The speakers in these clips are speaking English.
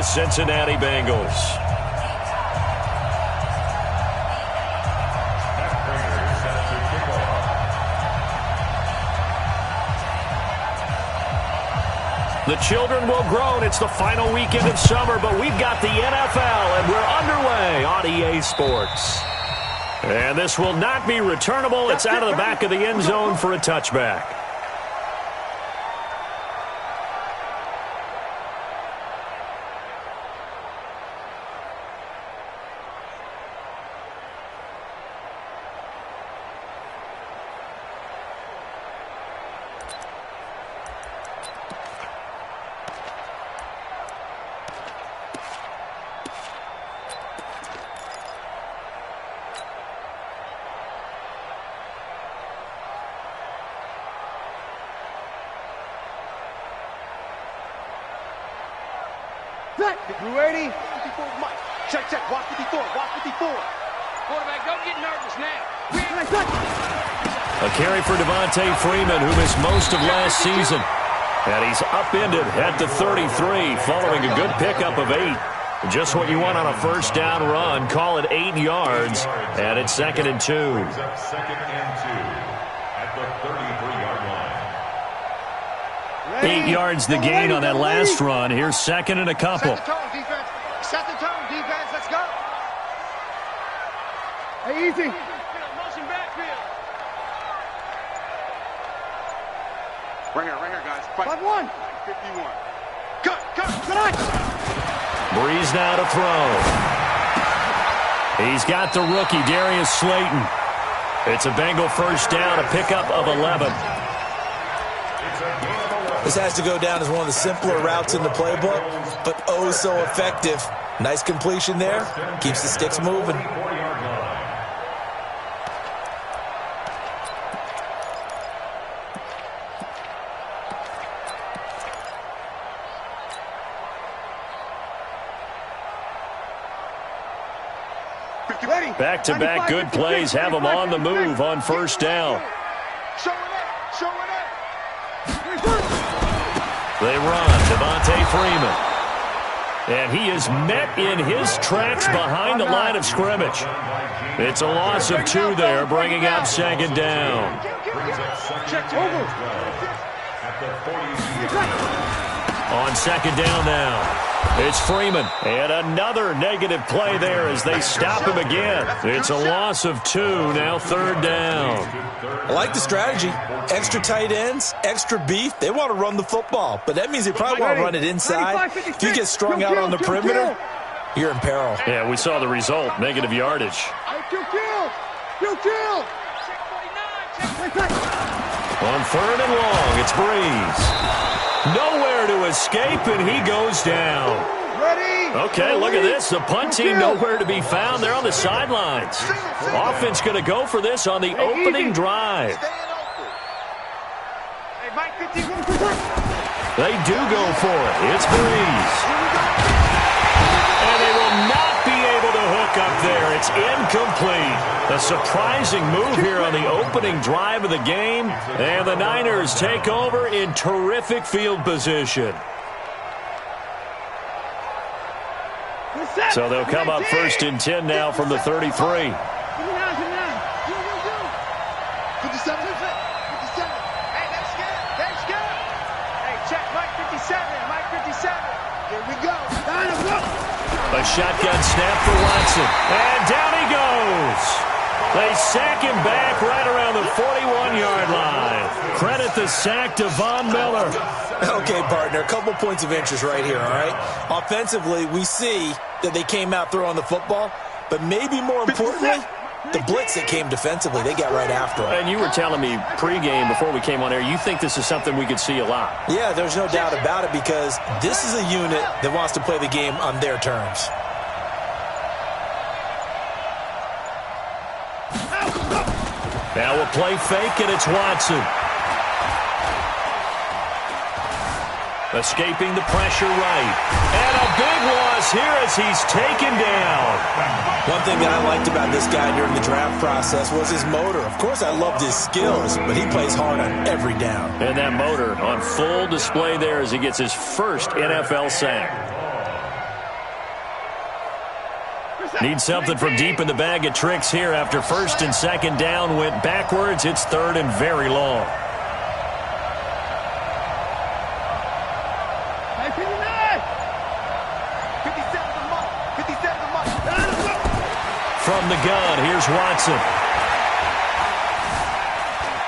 Cincinnati Bengals. The children will groan. It's the final weekend of summer, but we've got the NFL, and we're underway on EA Sports. And this will not be returnable. It's out of the back of the end zone for a touchback. You ready? 54, Mike. Check, watch 54, watch 54. Quarterback, don't get nervous now. A carry for Devontae Freeman, who missed most of last season. And he's upended at the 33, following a good pickup of 8. Just what you want on a first down run. Call it 8 yards, and it's 2nd and 2. Second and 2 at the 33-yard line. 8 yards the gain on that last run. Here's 2nd and a couple. Set the tone, defense. Set the tone, defense. Let's go. Hey, easy. Motion backfield. Right here, guys. 5-1. 51. Cut. Breeze now to throw. He's got the rookie, Darius Slayton. It's a Bengal first down, a pickup of 11. This has to go down as one of the simpler routes in the playbook, but oh so effective. Nice completion there. Keeps the sticks moving. Back-to-back good plays have them on the move on first down. They run, Devontae Freeman. And he is met in his tracks behind the line of scrimmage. It's a loss of 2 there, bringing up 2nd down. On 2nd down now. It's Freeman, and another negative play there as they stop him again. It's a loss of 2, now 3rd down. I like the strategy. Extra tight ends, extra beef. They want to run the football, but that means they probably want to run it inside. If you get strung out on the perimeter, you're in peril. Yeah, we saw the result, negative yardage. On 3rd and long, it's Breeze. Nowhere to escape, and he goes down. Okay, look at this. The punt team nowhere to be found. They're on the sidelines. Offense going to go for this on the opening drive. They do go for it. It's Breeze. And they will not be able to hook up there. It's incomplete. A surprising move here on the opening drive of the game. And the Niners take over in terrific field position. So they'll come up 1st and 10 now from the 33. A shotgun snap for Watson. And down he goes. They sack him back right around the 41-yard line. Credit the sack to Von Miller. Okay, partner, a couple points of interest right here, all right? Offensively, we see that they came out throwing the football, but maybe more importantly, the blitz that came defensively, they got right after it. And you were telling me pregame before we came on air, you think this is something we could see a lot. Yeah, there's no doubt about it because this is a unit that wants to play the game on their terms. Now we'll play fake, and it's Watson. Escaping the pressure right. And a big loss here as he's taken down. One thing that I liked about this guy during the draft process was his motor. Of course, I loved his skills, but he plays hard on every down. And that motor on full display there as he gets his first NFL sack. Need something from deep in the bag of tricks here after first and second down went backwards. It's third and very long. From the gun, here's Watson.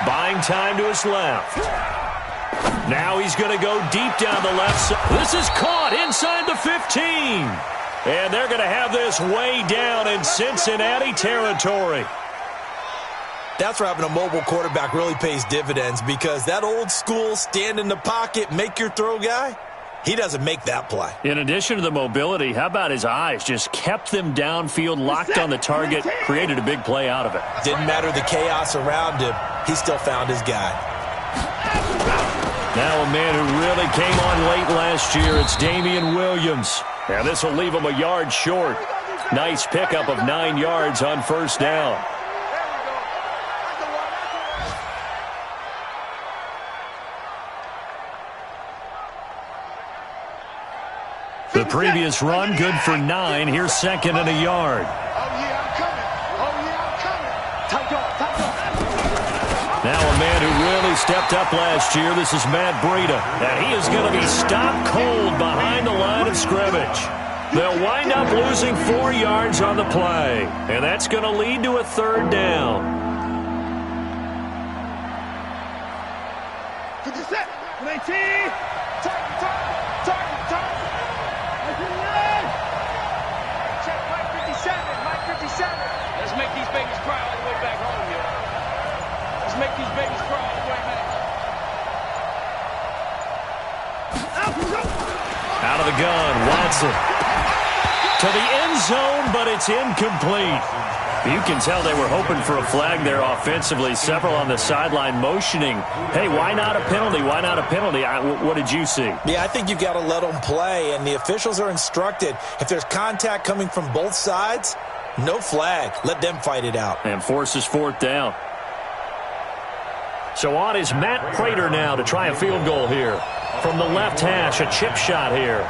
Buying time to his left. Now he's going to go deep down the left side. This is caught inside the 15. And they're going to have this way down in Cincinnati territory. That's where having a mobile quarterback really pays dividends, because that old school stand in the pocket, make your throw guy, he doesn't make that play. In addition to the mobility, how about his eyes? Just kept them downfield, locked on the target, created a big play out of it. Didn't matter the chaos around him. He still found his guy. Now a man who really came on late last year, it's Damian Williams. Now this will leave him a yard short. Nice pickup of 9 yards on first down. The previous run, good for 9. Here's second and a yard. Now a man who really stepped up last year, this is Matt Breida. And he is going to be stopped cold behind the line of scrimmage. They'll wind up losing 4 yards on the play. And that's going to lead to a third down. Let's make these babies cry all the way back home here. Let's make these babies cry all the way back. Out of the gun, Watson. To the end zone, but it's incomplete. You can tell they were hoping for a flag there offensively. Several on the sideline motioning. Hey, why not a penalty? Why not a penalty? What did you see? Yeah, I think you've got to let them play, and the officials are instructed, if there's contact coming from both sides, no flag. Let them fight it out. And forces fourth down. So on is Matt Prater now to try a field goal here. From the left hash, a chip shot here.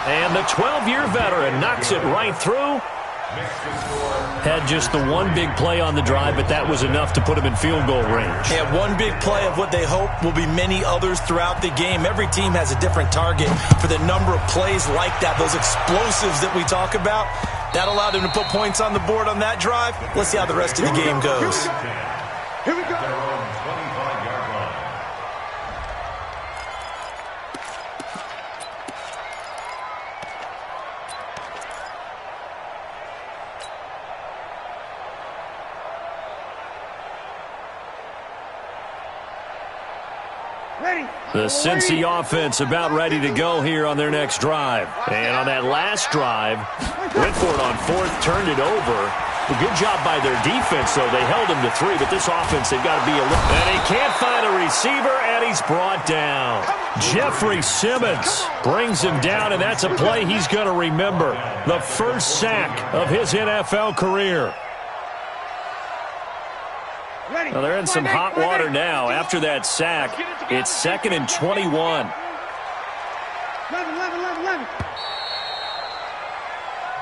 And the 12-year veteran knocks it right through. Had just the one big play on the drive, but that was enough to put him in field goal range. Yeah, one big play of what they hope will be many others throughout the game. Every team has a different target for the number of plays like that, those explosives that we talk about. That allowed him to put points on the board on that drive. Let's see how the rest of the game goes. Here we go. The Cincy offense about ready to go here on their next drive. And on that last drive, went for it on fourth, turned it over. A good job by their defense, though. They held him to 3, but this offense, they've got to be a little... And he can't find a receiver, and he's brought down. Jeffrey Simmons brings him down, and that's a play he's going to remember. The first sack of his NFL career. Well, they're in some hot water now. After that sack, it's 2nd and 21. 11.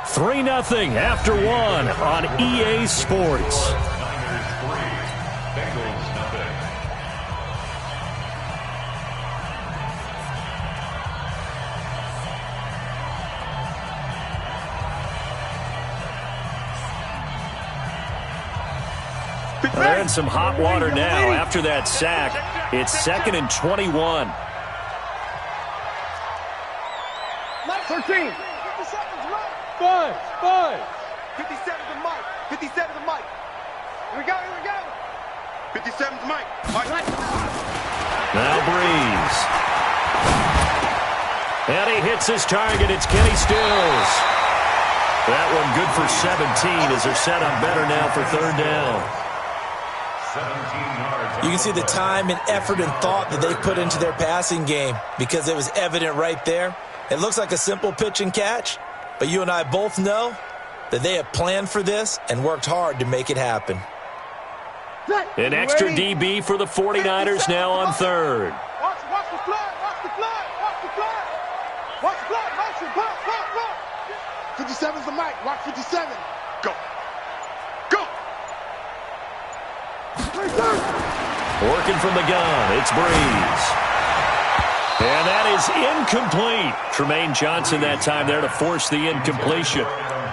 3-0 after 1 on EA Sports. They're in some hot water now. After that sack, it's 2nd and 21. 13. 5. 57 to Mike. 57 to Mike. Here we go. 57 to Mike. Now Breeze. And he hits his target. It's Kenny Stills. That one good for 17 as they're set up better now for third down. You can see the time and effort and thought that they put into their passing game, because it was evident right there. It looks like a simple pitch and catch, but you and I both know that they have planned for this and worked hard to make it happen. An extra DB for the 49ers now on third. Watch the flag. action. Pop, pop, pop. 57's the mic. Watch 57. Go. Go. Working from the gun, it's Breeze. And that is incomplete. Tremaine Johnson that time there to force the incompletion.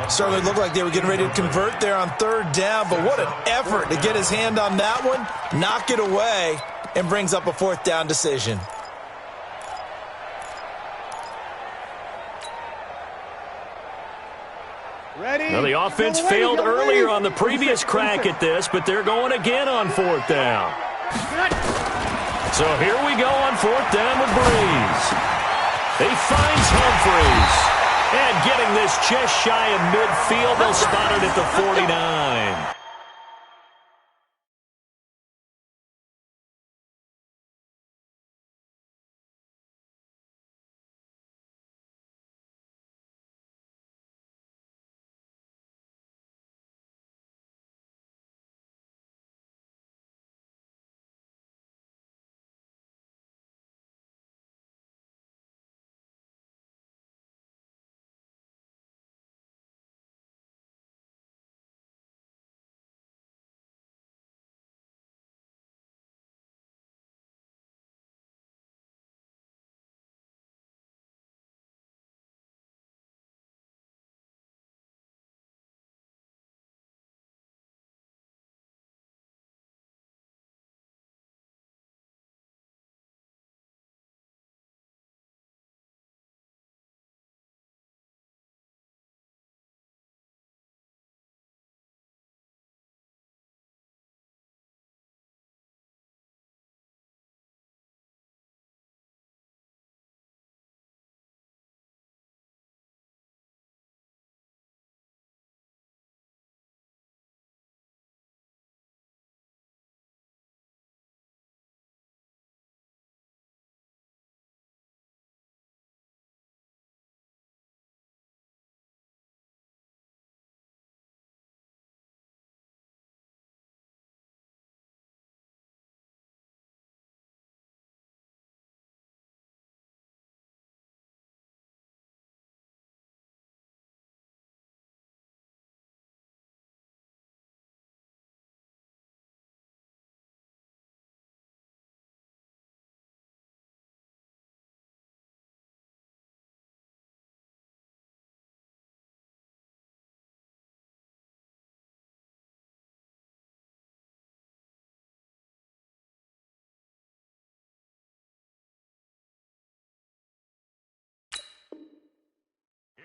Certainly looked like they were getting ready to convert there on third down, but what an effort to get his hand on that one, knock it away, and brings up a fourth down decision. Ready? Now the offense failed earlier on the previous crack at this, but they're going again on fourth down. So here we go on fourth down with Breeze. He finds Humphreys. And getting this just shy of midfield, they'll spot it at the 49.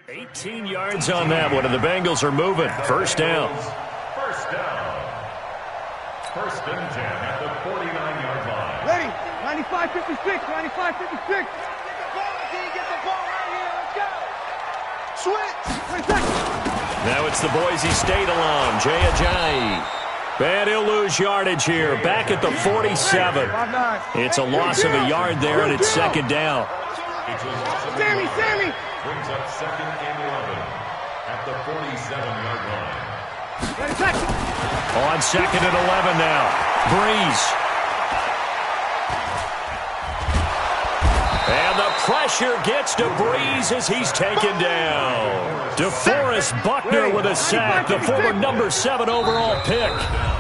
$18 yards on that one, and the Bengals are moving. First down. First down. First and 10 at the 49-yard line. Ready? 95-56. 95-56. Get the ball. Get the ball right here. Let's go. Switch. Now it's the Boise State alum, Jay Ajayi. And he'll lose yardage here, back at the 47. It's a loss of a yard there, and it's second down. Sammy. Brings up second and 11 at the 47-yard line. On second and 11 now. Breeze. And the pressure gets to Breeze as he's taken down. DeForest Buckner with a sack, the former number 7 overall pick.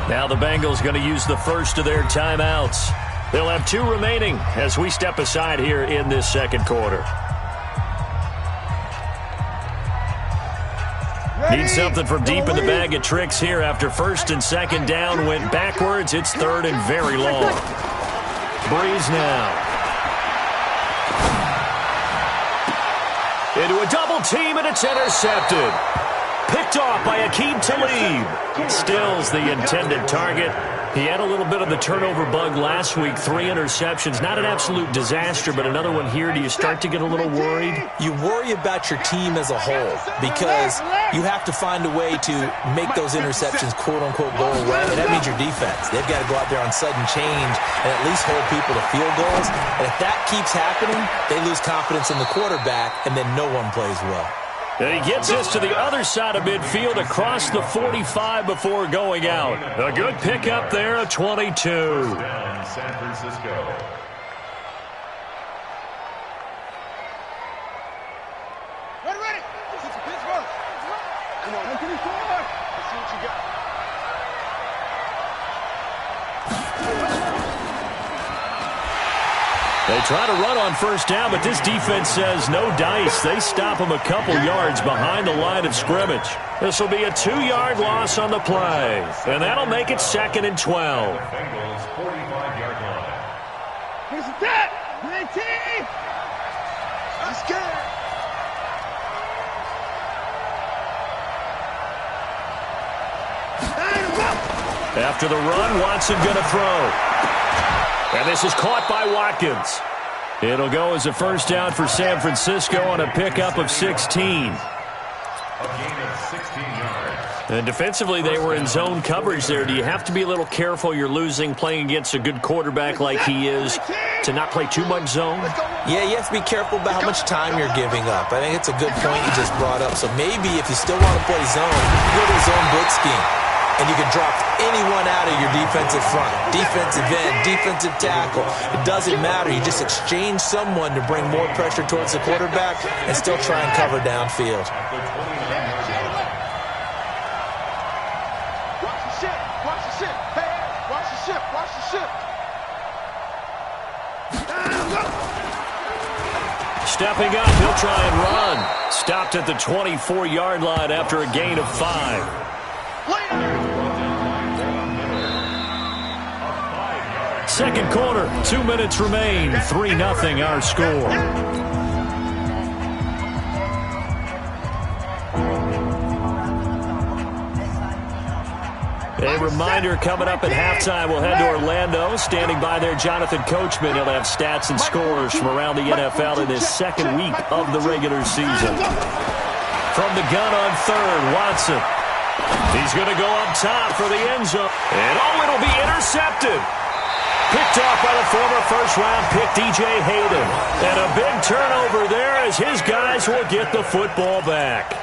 Now the Bengals going to use the first of their timeouts. They'll have 2 remaining as we step aside here in this second quarter. Need something from deep in the bag of tricks here after first and second down went backwards. It's third and very long. Breeze now. Into a double team, and it's intercepted. Picked off by Aqib Talib. Stills the intended target. He had a little bit of the turnover bug last week. 3 interceptions. Not an absolute disaster, but another one here. Do you start to get a little worried? You worry about your team as a whole because you have to find a way to make those interceptions, quote-unquote, go away. And that means your defense. They've got to go out there on sudden change and at least hold people to field goals. And if that keeps happening, they lose confidence in the quarterback, and then no one plays well. And he gets this to the other side of midfield across the 45 before going out. A good pickup there, a 22. Down San Francisco. Ready. This is PS4. Come on. Let's see what you got. They try to run on first down, but this defense says no dice. They stop them a couple yards behind the line of scrimmage. This will be a 2-yard loss on the play, and that'll make it 2nd and 12. Bengals 45-yard line. Here's the tap. 19. I'm scared. After the run, Watson going to throw. And this is caught by Watkins. It'll go as a first down for San Francisco on a pickup of 16. A gain of 16 yards. And defensively, they were in zone coverage there. Do you have to be a little careful? You're losing, playing against a good quarterback like he is, to not play too much zone? Yeah, you have to be careful about how much time you're giving up. I think it's a good point you just brought up. So maybe if you still want to play zone, you can go to the zone blitz scheme. And you can drop anyone out of your defensive front, defensive end, defensive tackle. It doesn't matter. You just exchange someone to bring more pressure towards the quarterback and still try and cover downfield. Watch the ship. Watch the ship. Hey, watch the ship. Watch the ship. Stepping up, he'll try and run. Stopped at the 24-yard line after a gain of 5. Second quarter, 2 minutes remain. 3-0 our score. A reminder coming up at halftime. We'll head to Orlando. Standing by there, Jonathan Coachman. He'll have stats and scores from around the NFL in his second week of the regular season. From the gun on third, Watson. He's going to go up top for the end zone. And it'll be intercepted. Picked off by the former first-round pick, DJ Hayden. And a big turnover there as his guys will get the football back.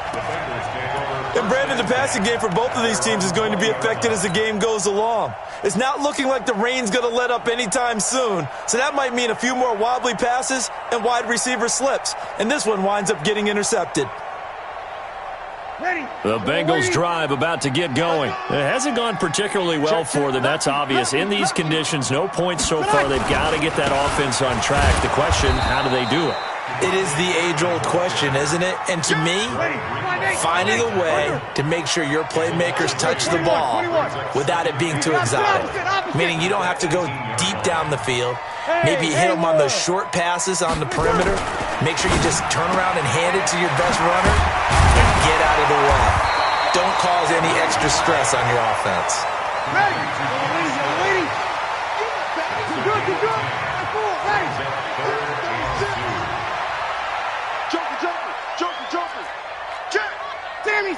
And Brandon, the passing game for both of these teams is going to be affected as the game goes along. It's not looking like the rain's going to let up anytime soon, so that might mean a few more wobbly passes and wide receiver slips. And this one winds up getting intercepted. The Bengals drive about to get going. It hasn't gone particularly well for them. That's obvious. In these conditions, no points so far. They've got to get that offense on track. The question, how do they do it? It is the age-old question, isn't it? And to me, finding a way to make sure your playmakers touch the ball without it being too exotic. Meaning you don't have to go deep down the field. Maybe you hit them on those short passes on the perimeter. Make sure you just turn around and hand it to your best runner and get out of the way. Don't cause any extra stress on your offense.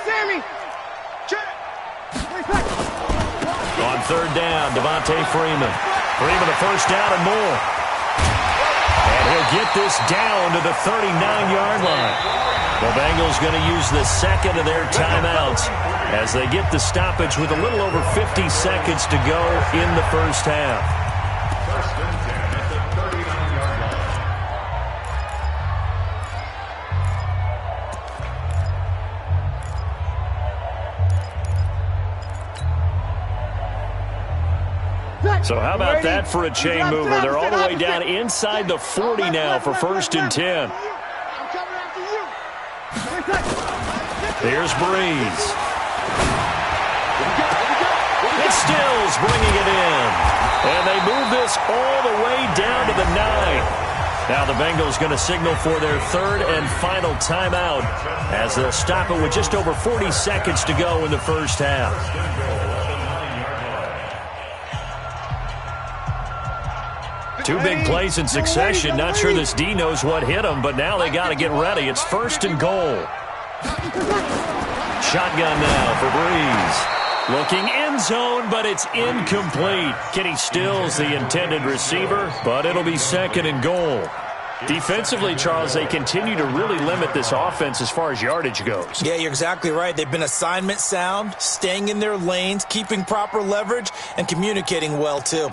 Sammy! Check! On third down, Devontae Freeman. Freeman a first down and more. And he'll get this down to the 39-yard line. The Bengals going to use the second of their timeouts as they get the stoppage with a little over 50 seconds to go in the first half. First and 10 at the 39-yard line. So how about that for a chain mover? They're all the way down inside the 40 now for first and 10. Here's Breeze. It's Stills bringing it in. And they move this all the way down to the 9. Now the Bengals going to signal for their third and final timeout as they'll stop it with just over 40 seconds to go in the first half. Two big plays in succession. Not sure this D knows what hit him, but now they got to get ready. It's first and goal. Shotgun now for Breeze. Looking end zone, but it's incomplete. Kenny Stills, the intended receiver, but it'll be second and goal. Defensively, Charles, they continue to really limit this offense as far as yardage goes. Yeah, you're exactly right. They've been assignment sound, staying in their lanes, keeping proper leverage, and communicating well, too.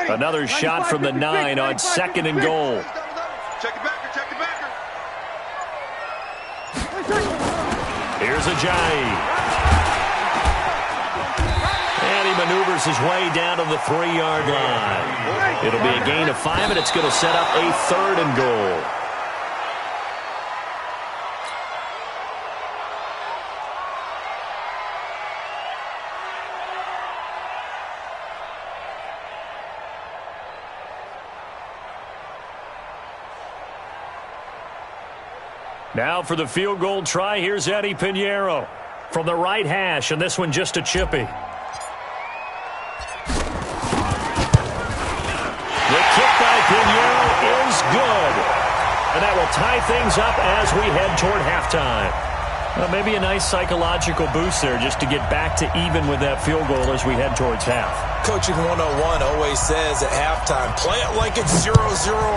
Another shot from the 9 on 2nd and goal. Check it backer, check it backer. Here's Ajayi. And he maneuvers his way down to the 3-yard line. It'll be a gain of 5, and it's going to set up a 3rd and goal. Now for the field goal try, here's Eddie Pinheiro from the right hash, and this one just a chippy. The kick by Pinheiro is good. And that will tie things up as we head toward halftime. Well, maybe a nice psychological boost there just to get back to even with that field goal as we head towards half. Coaching 101 always says at halftime, play it like it's 0-0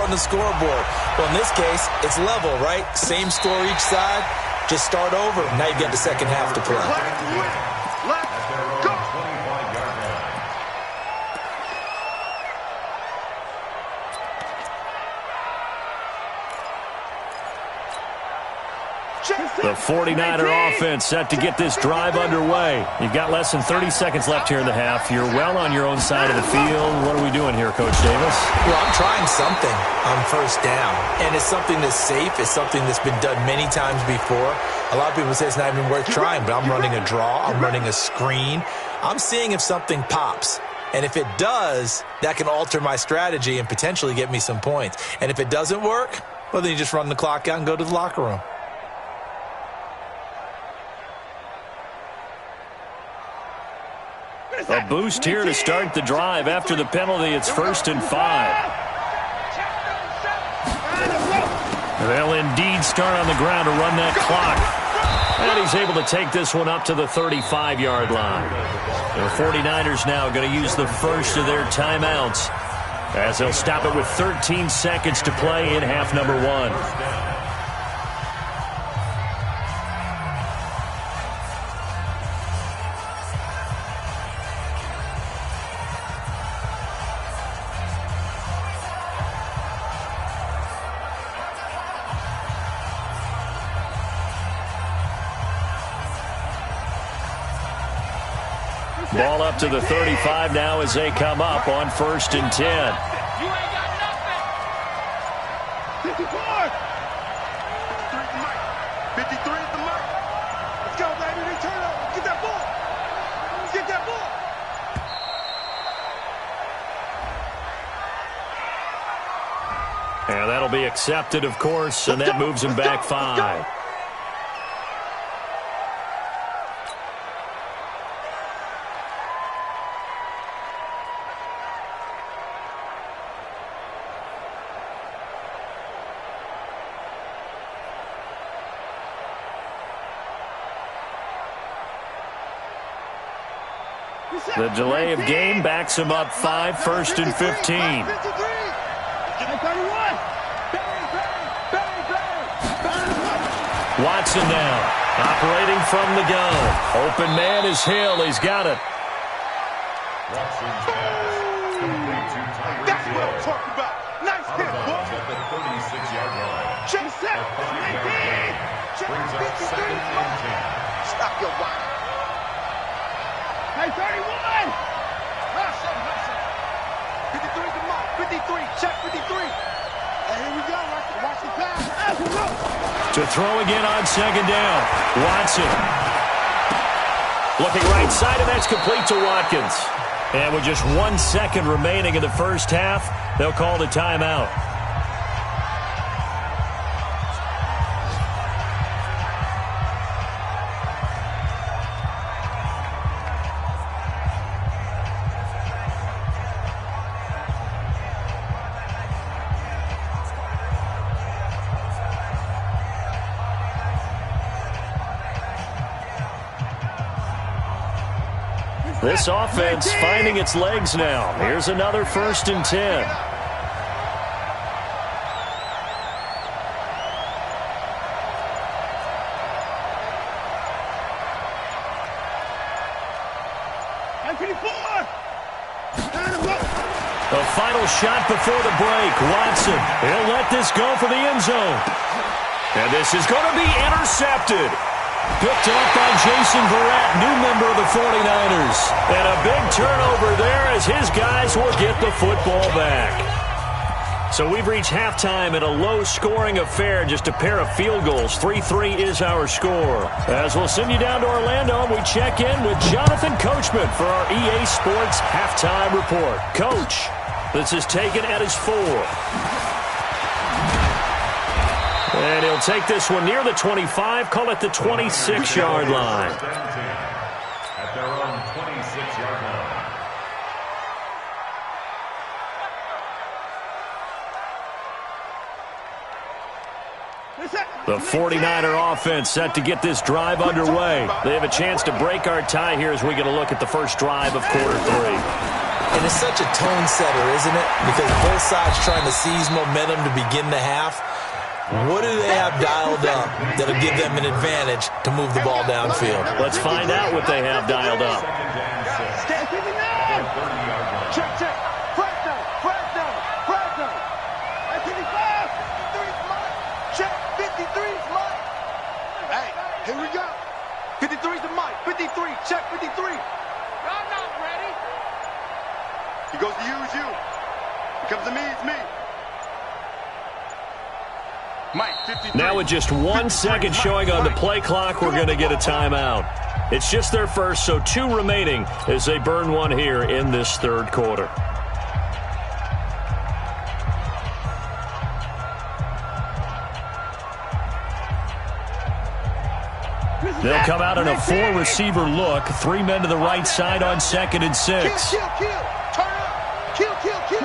on the scoreboard. Well, in this case, it's level, right? Same score each side. Just start over. Now you get the second half to play. Let's go. The 49er offense set to get this drive underway. You've got less than 30 seconds left here in the half. You're well on your own side of the field. What are we doing here, Coach Davis? Well, I'm trying something on first down, and it's something that's safe. It's something that's been done many times before. A lot of people say it's not even worth trying, but I'm running a draw. I'm running a screen. I'm seeing if something pops. And if it does, that can alter my strategy and potentially get me some points. And if it doesn't work, well, then you just run the clock out and go to the locker room. A boost here to start the drive. After the penalty, it's 1st and 5. They'll indeed start on the ground to run that clock. And he's able to take this one up to the 35-yard line. The 49ers now going to use the first of their timeouts as they'll stop it with 13 seconds to play in half number 1. Ball up to the 35 now as they come up on 1st and 10. You ain't got nothing. 54. 53 at the mark. Let's go, baby. Return up. Get that ball. Let's get that ball. And that'll be accepted, of course, and that moves him back 5. The delay of game backs him up 5, 1st and 15. Watson now, operating from the gun. Open man is Hill. He's got it. Watson's pass complete to Tyreek That's what I'm Hill. talking about. Nice Out hit, of bounds boy. at the 36-yard line. Check set. A 5-yard gain brings up 2nd and 10. Stop your whine. Hey, 31. Hustle, hustle. 53 to mark. 53. Check 53. And here we go. Watch the pass. To throw again on 2nd down. Watson. Looking right side, and that's complete to Watkins. And with just 1 second remaining in the first half, they'll call the timeout. This offense finding its legs now. Here's another 1st and 10. A final shot before the break. Watson, he'll let this go for the end zone. And this is going to be intercepted. Picked off by Jason Verrett, new member of the 49ers. And a big turnover there as his guys will get the football back. So we've reached halftime in a low-scoring affair, just a pair of field goals. 3-3 is our score. As we'll send you down to Orlando, and we check in with Jonathan Coachman for our EA Sports Halftime Report. Coach, this is taken at his 4. And he'll take this one near the 25, call it the 26-yard line. At their own 26-yard line. The 49er offense set to get this drive underway. They have a chance to break our tie here as we get a look at the first drive of quarter 3. And it's such a tone setter, isn't it? Because both sides trying to seize momentum to begin the half. What do they have dialed up that'll give them an advantage to move the ball downfield? Let's find out what they have dialed up. Check, check. Flag down, flag down, flag down. At 55, 53's mine. Check, 53's mine. Hey, here we go. 53's the mic. 53, check 53. I'm not ready. He goes to you, it's you. He comes to me, it's me. Now with just 1 second showing on the play clock, we're going to get a timeout. It's just their first, so 2 remaining as they burn one here in this third quarter. They'll come out in a 4-receiver look. 3 men to the right side on 2nd and 6. Kill, kill, kill. Turn up. Kill, kill, kill.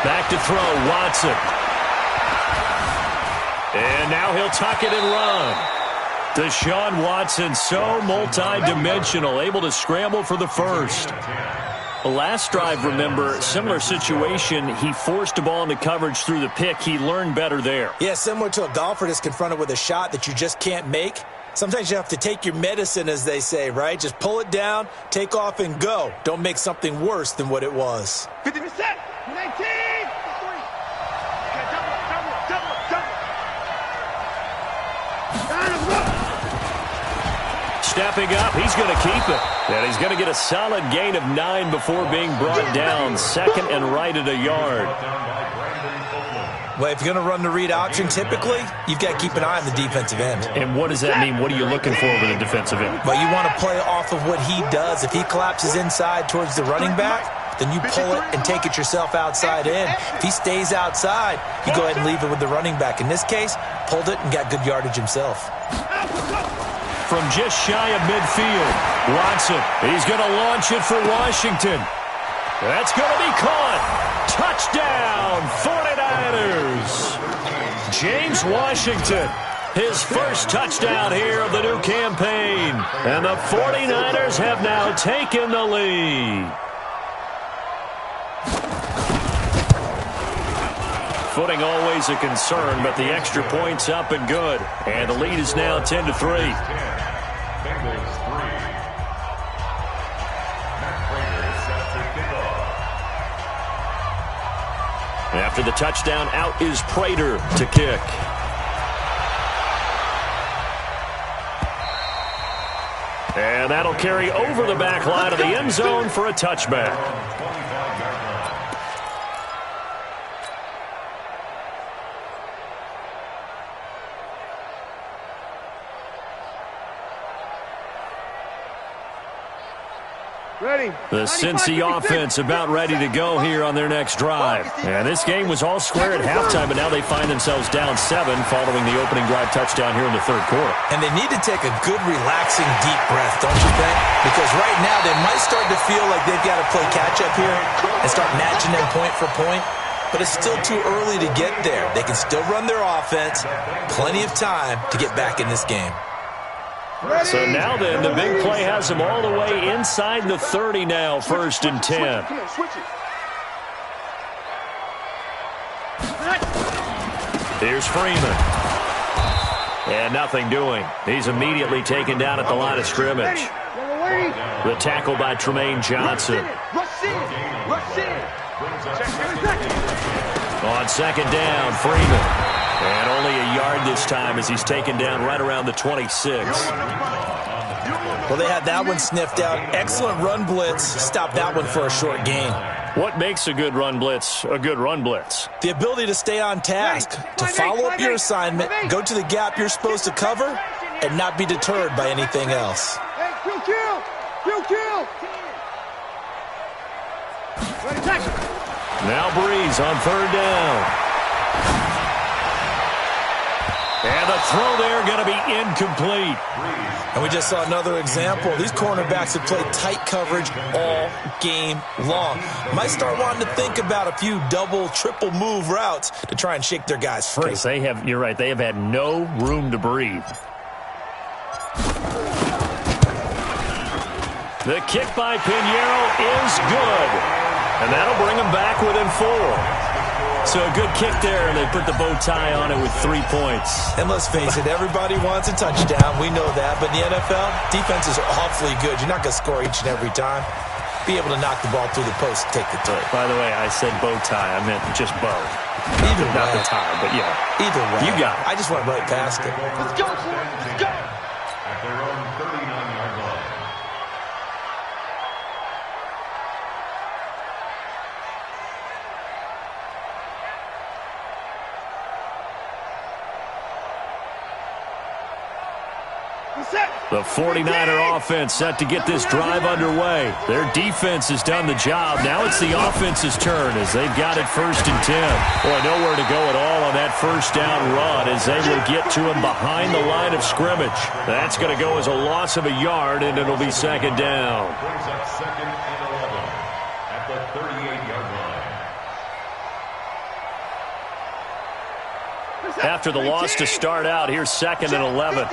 Back to throw, Watson. And now he'll tuck it and run. Deshaun Watson, so multi-dimensional, able to scramble for the first. Last drive, remember, similar situation. He forced a ball into coverage through the pick. He learned better there. Yeah, similar to a golfer that's confronted with a shot that you just can't make. Sometimes you have to take your medicine, as they say, right? Just pull it down, take off, and go. Don't make something worse than what it was. 50%, 19, 3. Stepping up, he's going to keep it. And he's going to get a solid gain of 9 before being brought down. 2nd and right at a yard. Well, if you're going to run the read option, typically, you've got to keep an eye on the defensive end. And what does that mean? What are you looking for with a defensive end? Well, you want to play off of what he does. If he collapses inside towards the running back, then you pull it and take it yourself outside in. If he stays outside, you go ahead and leave it with the running back. In this case, pulled it and got good yardage himself. From just shy of midfield, Watson, he's going to launch it for Washington. That's going to be caught. Touchdown, 49ers. James Washington, his first touchdown here of the new campaign. And the 49ers have now taken the lead. Footing always a concern, but the extra point's up and good. And the lead is now 10-3. After the touchdown, out is Prater to kick. And that'll carry over the back line of the end zone for a touchback. Ready. The Cincy offense about ready to go here on their next drive. And this game was all square at halftime, but now they find themselves down 7 following the opening drive touchdown here in the third quarter. And they need to take a good, relaxing, deep breath, don't you think? Because right now they might start to feel like they've got to play catch-up here and start matching them point for point. But it's still too early to get there. They can still run their offense. Plenty of time to get back in this game. So now then, the big play has him all the way inside the 30 now, 1st and 10. Here's Freeman. And nothing doing. He's immediately taken down at the line of scrimmage. The tackle by Tremaine Johnson. On 2nd down, Freeman. And only a yard this time as he's taken down right around the 26. Well, they had that one sniffed out. Excellent run blitz. Stop that one for a short gain. What makes a good run blitz a good run blitz? The ability to stay on task, to follow up your assignment, go to the gap you're supposed to cover, and not be deterred by anything else. Now Breeze on 3rd down. And the throw there going to be incomplete. And we just saw another example. These cornerbacks have played tight coverage all game long. Might start wanting to think about a few double, triple move routes to try and shake their guys free. You're right, they have had no room to breathe. The kick by Pinheiro is good. And that'll bring them back within 4. So a good kick there, and they put the bow tie on it with 3 points. And let's face it, everybody wants a touchdown. We know that. But in the NFL, defenses are awfully good. You're not going to score each and every time. Be able to knock the ball through the post and take the three. By the way, I said bow tie. I meant just bow. Either way. Not the tie, but yeah. Either way. You got it. I just went right past it. Let's go, Ford. Let's go. At their own 39-yard line. The 49er offense set to get this drive underway. Their defense has done the job. Now it's the offense's turn as they've got it 1st and 10. Boy, nowhere to go at all on that 1st down run as they will get to him behind the line of scrimmage. That's going to go as a loss of a yard, and it'll be 2nd down. Brings up 2nd and 11 at the 38-yard line. After the loss to start out, here's 2nd and 11.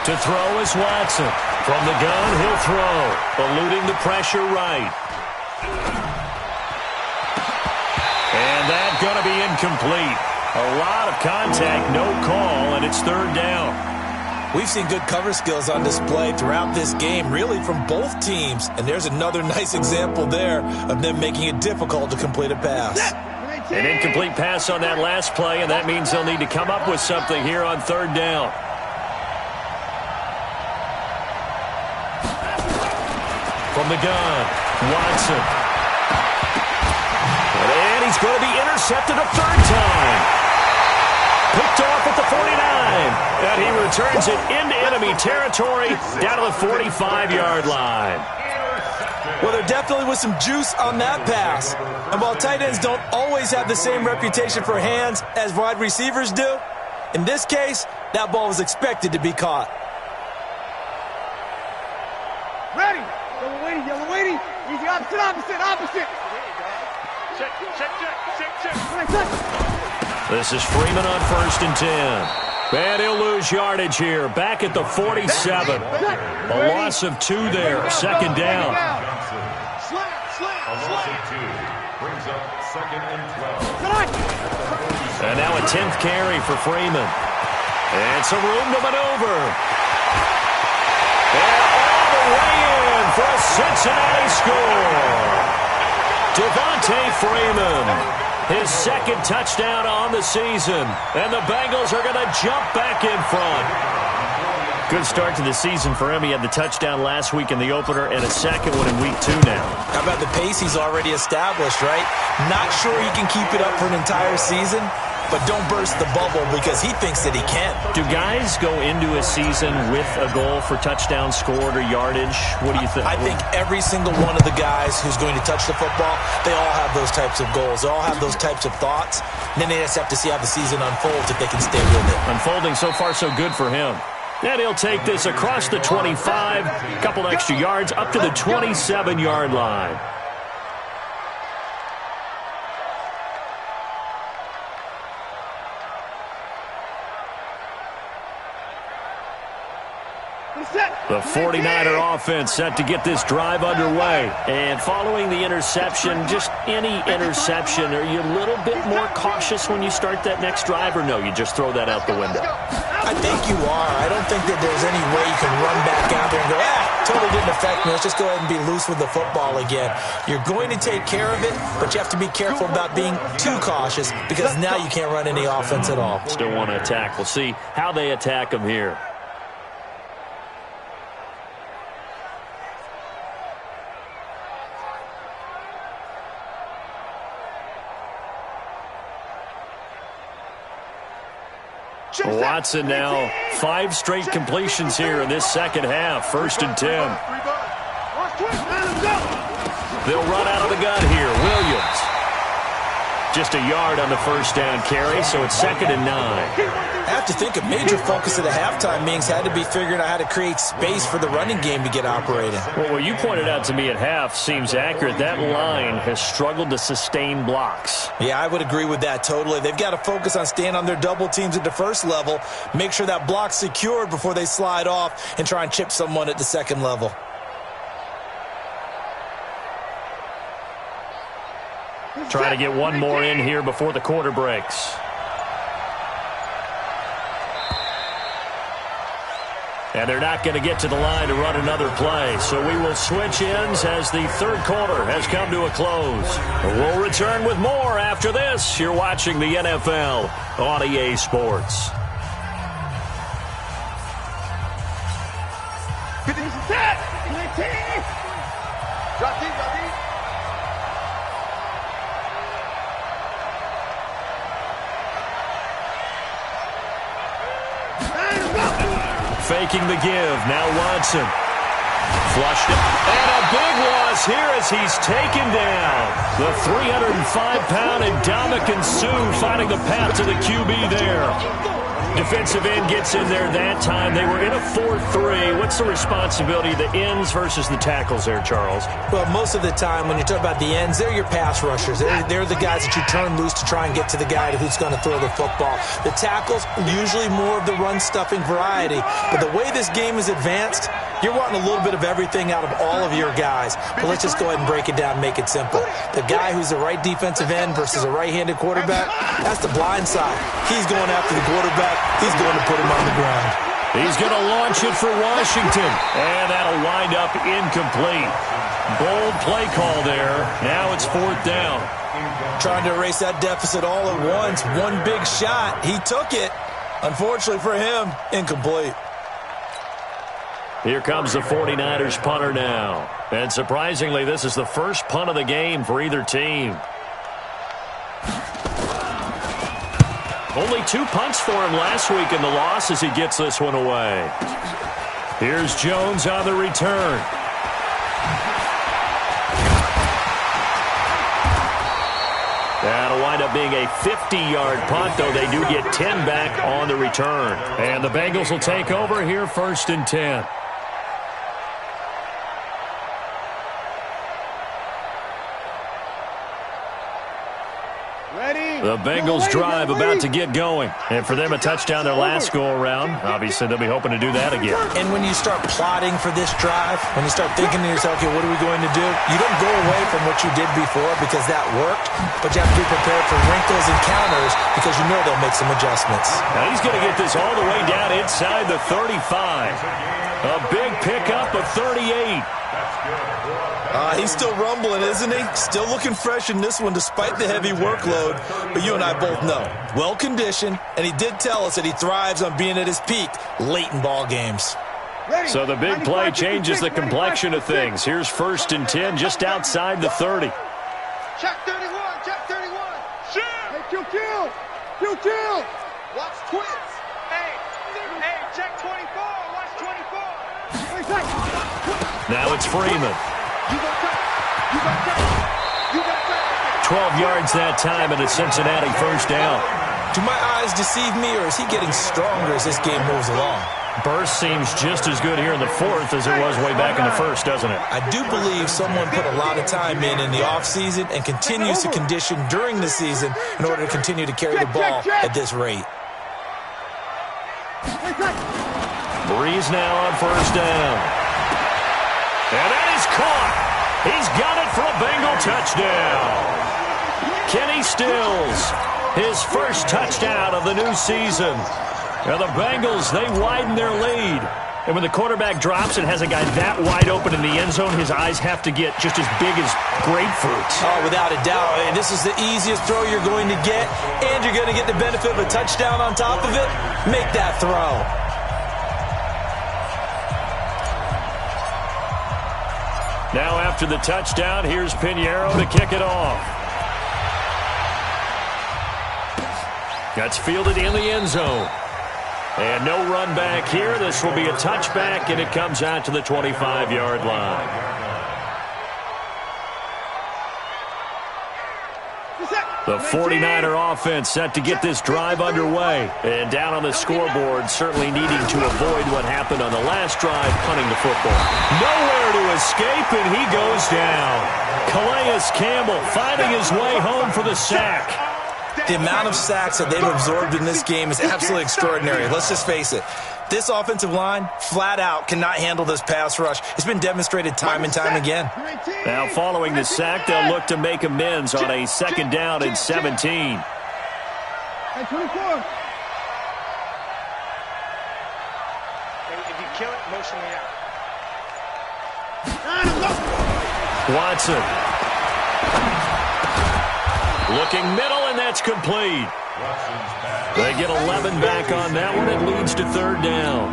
To throw is Watson. From the gun, he'll throw. Eluding the pressure right. And that's going to be incomplete. A lot of contact, no call, and it's 3rd down. We've seen good cover skills on display throughout this game, really from both teams. And there's another nice example there of them making it difficult to complete a pass. An incomplete pass on that last play, and that means they'll need to come up with something here on 3rd down. From the gun, Watson. And he's going to be intercepted a 3rd time. Picked off at the 49. And he returns it into enemy territory down to the 45-yard line. Well, there definitely was some juice on that pass. And while tight ends don't always have the same reputation for hands as wide receivers do, in this case, that ball was expected to be caught. Ready. Yellow waiting. Easy, opposite. Check. This is Freeman on 1st and 10. And he'll lose yardage here. Back at the 47. A loss of 2 there. 2nd down. A loss of 2 brings up 2nd and 12. And now a 10th carry for Freeman. And some room to maneuver. And all the way in for a Cincinnati score. Devontae Freeman, his 2nd touchdown on the season. And the Bengals are going to jump back in front. Good start to the season for him. He had the touchdown last week in the opener and a 2nd one in week 2 now. How about the pace he's already established, right? Not sure he can keep it up for an entire season, but don't burst the bubble because he thinks that he can. Do guys go into a season with a goal for touchdown scored or yardage? What do you think? I think every single one of the guys who's going to touch the football, they all have those types of goals. They all have those types of thoughts. And then they just have to see how the season unfolds if they can stay with it. Unfolding so far so good for him. And he'll take this across the 25, a couple extra yards up to the 27-yard line. The 49er offense set to get this drive underway. And following the interception, just any interception, are you a little bit more cautious when you start that next drive, or no, you just throw that out the window? I think you are. I don't think that there's any way you can run back out there and go, totally didn't affect me. Let's just go ahead and be loose with the football again. You're going to take care of it, but you have to be careful about being too cautious because now you can't run any offense at all. Still want to attack. We'll see how they attack them here. Watson now 5 straight completions here in this second half. 1st and 10. They'll run out of the gun here. Williams. Just a yard on the first down carry, so it's 2nd and 9. I have to think a major focus of the halftime meetings had to be figuring out how to create space for the running game to get operating. Well, what you pointed out to me at half seems accurate. That line has struggled to sustain blocks. Yeah, I would agree with that totally. They've got to focus on staying on their double teams at the first level, make sure that block's secured before they slide off and try and chip someone at the second level. Try to get one more in here before the quarter breaks. And they're not going to get to the line to run another play. So we will switch ends as the third quarter has come to a close. We'll return with more after this. You're watching the NFL on EA Sports. Faking the give. Now Watson. Flushed it. And a big loss here as he's taken down. The 305-pound Ndamukong Suh finding the path to the QB there. Defensive end gets in there that time. They were in a 4-3. What's the responsibility of the ends versus the tackles there, Charles? Well, most of the time when you talk about the ends, they're your pass rushers. They're the guys that you turn loose to try and get to the guy who's going to throw the football. The tackles, usually more of the run-stuffing variety. But the way this game is advanced, you're wanting a little bit of everything out of all of your guys. But let's just go ahead and break it down and make it simple. The guy who's the right defensive end versus a right-handed quarterback, that's the blind side. He's going after the quarterback. He's going to put him on the ground. He's going to launch it for Washington. And that'll wind up incomplete. Bold play call there. Now it's 4th down. Trying to erase that deficit all at once. One big shot. He took it. Unfortunately for him, incomplete. Here comes the 49ers punter now. And surprisingly, this is the first punt of the game for either team. Only 2 punts for him last week in the loss as he gets this one away. Here's Jones on the return. That'll wind up being a 50-yard punt, though they do get 10 back on the return. And the Bengals will take over here 1st and 10. The Bengals drive about to get going. And for them, a touchdown their last go-around. Obviously, they'll be hoping to do that again. And when you start plotting for this drive, when you start thinking to yourself, okay, what are we going to do? You don't go away from what you did before because that worked, but you have to be prepared for wrinkles and counters because you know they'll make some adjustments. Now he's going to get this all the way down inside the 35. A big pickup of 38. He's still rumbling, isn't he? Still looking fresh in this one despite the heavy workload. But you and I both know, well-conditioned, and he did tell us that he thrives on being at his peak late in ball games. So the big play changes the complexion of things. Here's 1st and 10 just outside the 30. Check 31, check 31. Shoot! Hey, Q. Watch twins. Hey, check 24, watch 24. Now it's Freeman. 12 yards that time and a Cincinnati first down. Do my eyes deceive me, or is he getting stronger as this game moves along? Burst seems just as good here in the 4th as it was way back in the 1st, doesn't it? I do believe someone put a lot of time in the offseason and continues to condition during the season in order to continue to carry the ball at this rate. Breeze now on first down. And that is caught. He's got it for a Bengal touchdown. Kenny Stills, his first touchdown of the new season. Now the Bengals, they widen their lead. And when the quarterback drops and has a guy that wide open in the end zone, his eyes have to get just as big as grapefruits. Oh, without a doubt. And this is the easiest throw you're going to get, and you're going to get the benefit of a touchdown on top of it. Make that throw. Now after the touchdown, here's Pinheiro to kick it off. That's fielded in the end zone. And no run back here. This will be a touchback, and it comes out to the 25-yard line. The 49er offense set to get this drive underway. And down on the scoreboard, certainly needing to avoid what happened on the last drive, punting the football. Nowhere to escape, and he goes down. Calais Campbell finding his way home for the sack. The amount of sacks that they've absorbed in this game is absolutely extraordinary. Let's just face it. This offensive line, flat out, cannot handle this pass rush. It's been demonstrated time and time again. Now, following the sack, they'll look to make amends on a second down and 17. Hey, 24. If you kill it, motion me out. Watson. Looking middle, and that's complete. They get 11 back on that one. It leads to third down.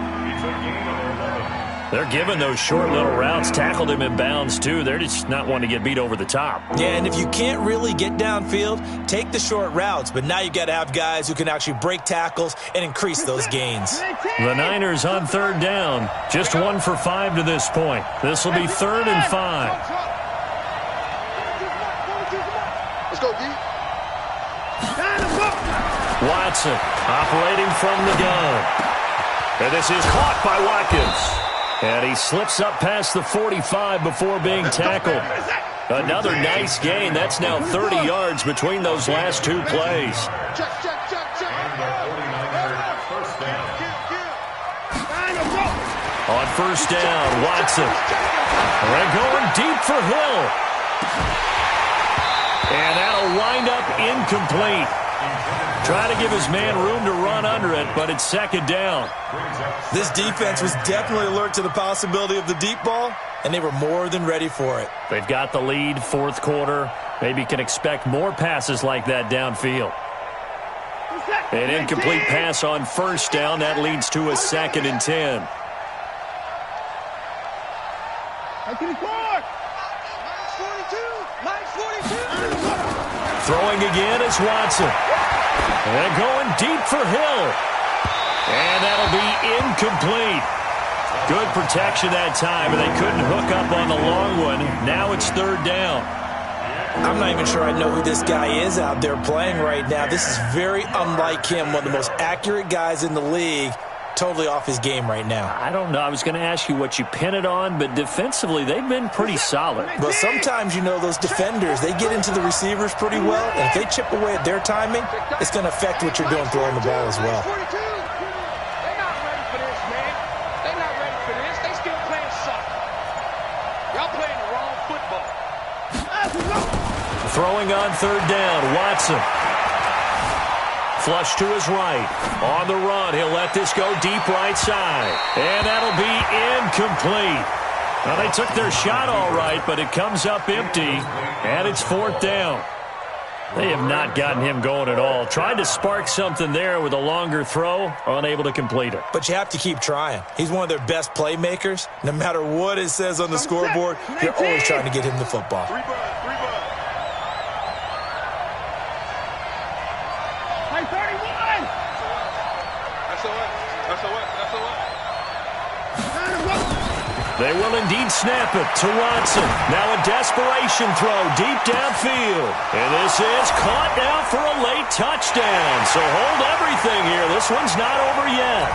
They're giving those short little routes. Tackled him in bounds, too. They're just not wanting to get beat over the top. Yeah, and if you can't really get downfield, take the short routes. But now you got to have guys who can actually break tackles and increase those gains. The Niners on third down. Just 1 for 5 to this point. This will be 3rd and 5. Let's go, D. Watson operating from the gun. And this is caught by Watkins. And he slips up past the 45 before being tackled. Another nice gain. That's now 30 yards between those last two plays. Check. On first down, Watson. They're going deep for Hill. And that'll wind up incomplete. Trying to give his man room to run under it, but it's second down. This defense was definitely alert to the possibility of the deep ball, and they were more than ready for it. They've got the lead, fourth quarter. Maybe can expect more passes like that downfield. An incomplete pass on first down. That leads to a 2nd and 10. Throwing again is Watson. And going deep for Hill. And that'll be incomplete. Good protection that time, and they couldn't hook up on the long one. Now it's third down. I'm not even sure I know who this guy is out there playing right now. This is very unlike him, one of the most accurate guys in the league. Totally off his game right now. I don't know. I was going to ask you what you pin it on, but defensively, they've been pretty solid. But sometimes, you know, those defenders, they get into the receivers pretty well, and if they chip away at their timing, it's going to affect what you're doing throwing the ball as well. They're not ready for this, man. They're not ready for this. They still playing soccer. Y'all playing the wrong football. Throwing on third down, Watson. Flush to his right. On the run, he'll let this go deep right side. And that'll be incomplete. Well, they took their shot all right, but it comes up empty, and it's fourth down. They have not gotten him going at all. Tried to spark something there with a longer throw, unable to complete it. But you have to keep trying. He's one of their best playmakers. No matter what it says on the scoreboard, you're always trying to get him the football. They will indeed snap it to Watson. Now a desperation throw deep downfield. And this is caught now for a late touchdown. So hold everything here. This one's not over yet.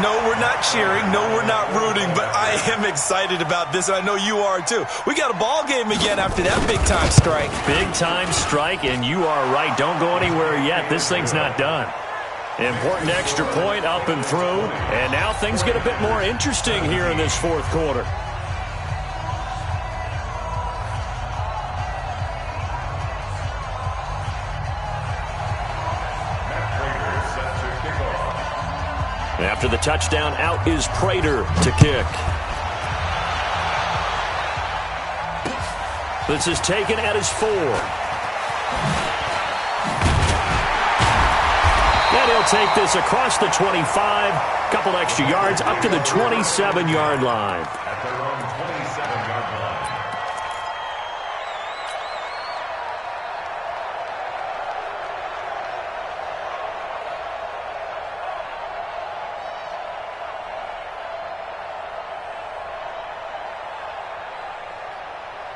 No, we're not cheering. No, we're not rooting. But I am excited about this, and I know you are too. We got a ball game again after that big-time strike. Big-time strike, and you are right. Don't go anywhere yet. This thing's not done. Important extra point up and through. And now things get a bit more interesting here in this fourth quarter. After the touchdown, out is Prater to kick. This is taken at his 4. And he'll take this across the 25. Couple extra yards up to the 27-yard line. At their own 27-yard line.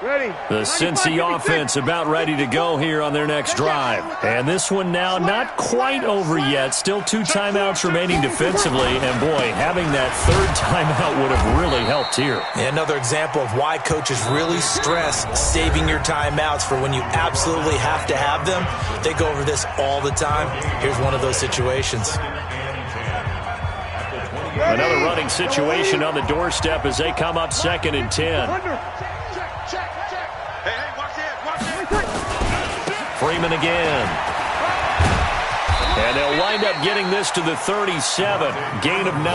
Ready. The Cincy offense about ready to go here on their next drive. And this one now not quite over yet. Still 2 timeouts remaining defensively. And, boy, having that 3rd timeout would have really helped here. Another example of why coaches really stress saving your timeouts for when you absolutely have to have them. They go over this all the time. Here's one of those situations. Another running situation on the doorstep as they come up 2nd and 10. Freeman again. And they'll wind up getting this to the 37. Gain of 9.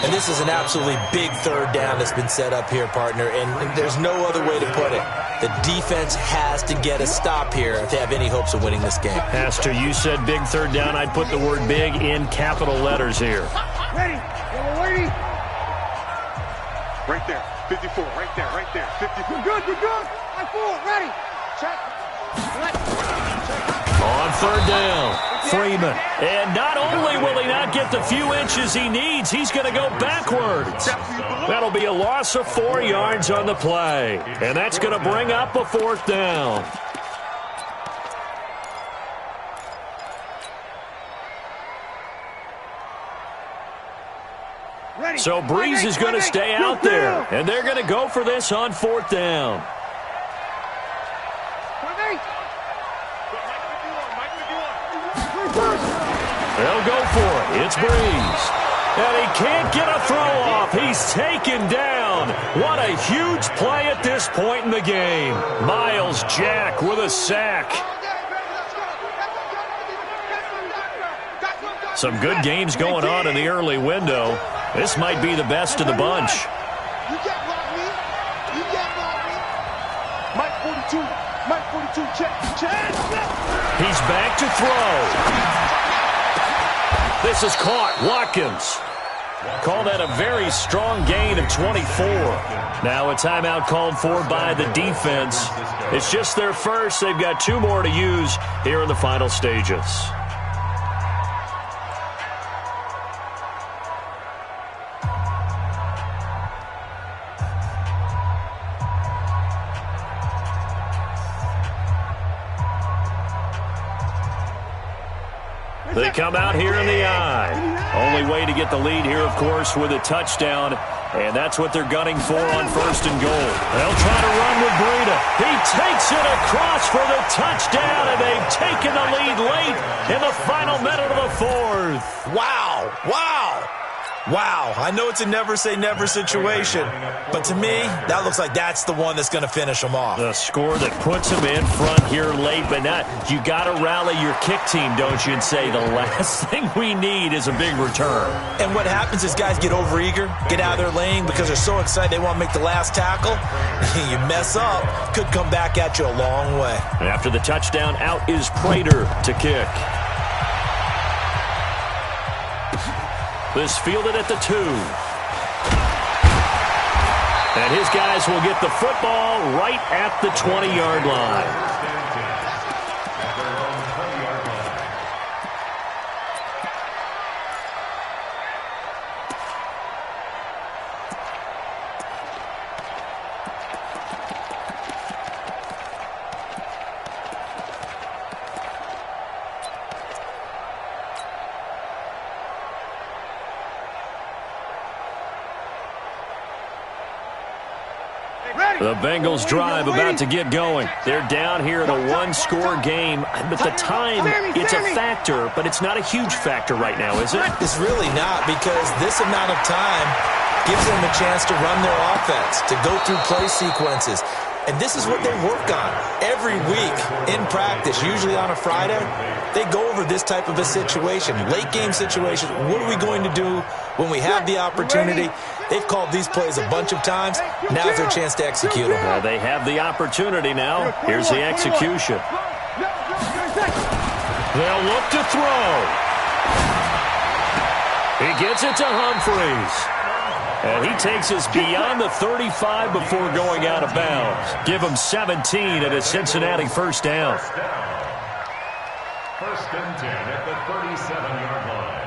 And this is an absolutely big 3rd down that's been set up here, partner, and there's no other way to put it. The defense has to get a stop here if they have any hopes of winning this game. Has to. You said big 3rd down. I'd put the word big in capital letters here. Ready. Ready. Right there. 54. Right there. Right there. 54. You're good. You're good. I'm forward. Ready. Check. On 3rd down, Freeman. And not only will he not get the few inches he needs, he's going to go backwards. That'll be a loss of 4 yards on the play. And that's going to bring up a 4th down. So Breeze is going to stay out there. And they're going to go for this on 4th down. They'll go for it. It's Breeze. And he can't get a throw off. He's taken down. What a huge play at this point in the game. Miles Jack with a sack. Some good games going on in the early window. This might be the best of the bunch. You can't block me. You can't block me. Mike 42. Mike 42. Check. He's back to throw. This is caught. Watkins. Call that a very strong gain of 24. Now a timeout called for by the defense. It's just their first. They've got 2 more to use here in the final stages. They come out here in the eye. Only way to get the lead here, of course, with a touchdown. And that's what they're gunning for on 1st and goal. They'll try to run with Breida. He takes it across for the touchdown, and they've taken the lead late in the final minute of the 4th. Wow. Wow. I know it's a never-say-never situation, but to me, that looks like that's the one that's going to finish them off. The score that puts them in front here late, but not. You got to rally your kick team, don't you, and say the last thing we need is a big return. And what happens is guys get overeager, get out of their lane because they're so excited they want to make the last tackle. You mess up, could come back at you a long way. And after the touchdown, out is Prater to kick. This fielded at the 2. And his guys will get the football right at the 20-yard line. The Bengals drive about to get going. They're down here in a one-score game. But the time, it's a factor, but it's not a huge factor right now, is it? It's really not, because this amount of time gives them a chance to run their offense, to go through play sequences. And this is what they work on every week in practice, usually on a Friday. They go over this type of a situation, late game situation. What are we going to do when we have the opportunity? They've called these plays a bunch of times. Now's their chance to execute them. Well, they have the opportunity now. Here's the execution. They'll look to throw. He gets it to Humphries. And he takes us beyond the 35 before going out of bounds. Give him 17 at a Cincinnati first down. First and 10 at the 37-yard line.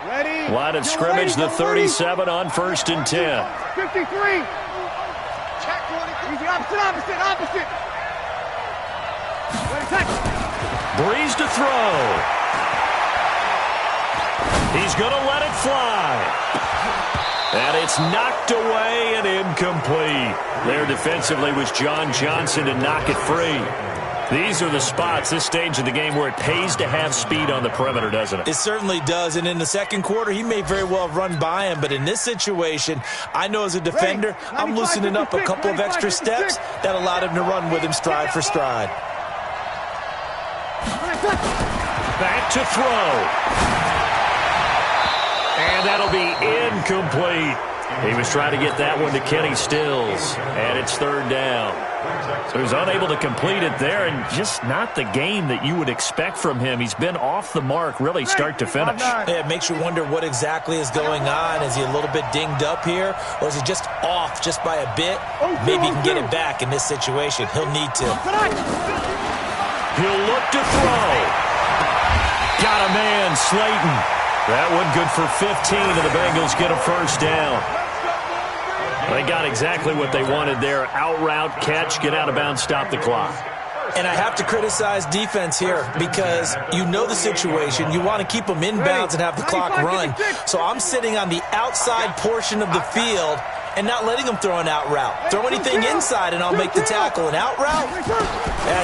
Ready? Line of scrimmage, the 37 on first and 10. 53. Check 1. Easy, opposite. Ready, check. Breeze to throw. He's going to let it fly. And it's knocked away and incomplete. There defensively was John Johnson to knock it free. These are the spots, this stage of the game, where it pays to have speed on the perimeter, doesn't it? It certainly does. And in the second quarter, he may very well have run by him. But in this situation, I know as a defender, I'm loosening up a couple of extra steps that allowed him to run with him stride for stride. Back to throw. And that'll be incomplete. He was trying to get that one to Kenny Stills. And it's third down. So he's unable to complete it there, and just not the game that you would expect from him. He's been off the mark, really, start to finish. Yeah, it makes you wonder what exactly is going on. Is he a little bit dinged up here, or is he just off just by a bit? Maybe he can get it back in this situation. He'll need to. He'll look to throw. Got a man, Slayton. That one good for 15, and the Bengals get a first down. They got exactly what they wanted there. Out route, catch, get out of bounds, stop the clock. And I have to criticize defense here because you know the situation. You want to keep them in bounds and have the clock run. So I'm sitting on the outside portion of the field and not letting them throw an out route. Throw anything inside and I'll make the tackle. An out route?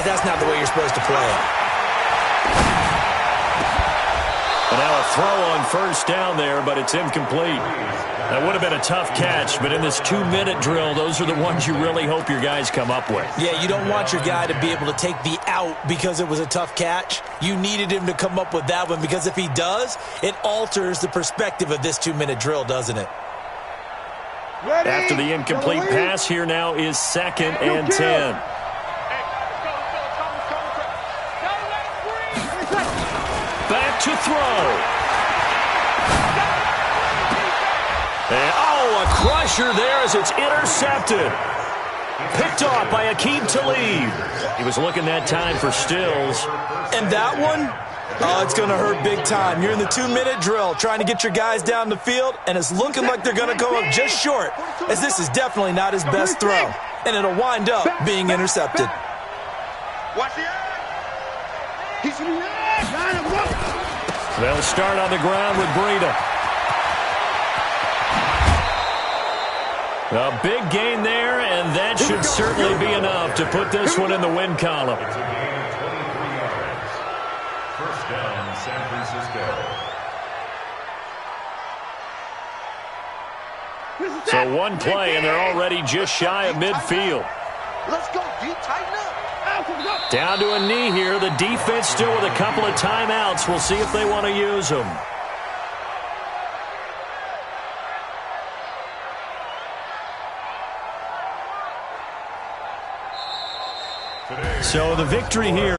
That's not the way you're supposed to play it. And now a throw on first down there, but it's incomplete. That would have been a tough catch, but in this 2-minute drill, those are the ones you really hope your guys come up with. Yeah, you don't want your guy to be able to take the out because it was a tough catch. You needed him to come up with that one because if he does, it alters the perspective of this 2-minute drill, doesn't it? Ready? After the incomplete pass, here now is second and 10. Back to throw. And, a crusher there as it's intercepted. Picked off by Aqib Talib. He was looking that time for Stills. And that one, it's going to hurt big time. You're in the 2-minute drill trying to get your guys down the field, and it's looking like they're going to come up just short, as this is definitely not his best throw. And it'll wind up being intercepted. Watch the eye. He's They'll start on the ground with Breida. A big gain there, and that should certainly be enough to put this one in the win column. It's a gain of 23 yards. First down, San Francisco. So one play, and they're already just shy of midfield. Let's go, D. Tighten up. Down to a knee here. The defense still with a couple of timeouts. We'll see if they want to use them. So the victory here.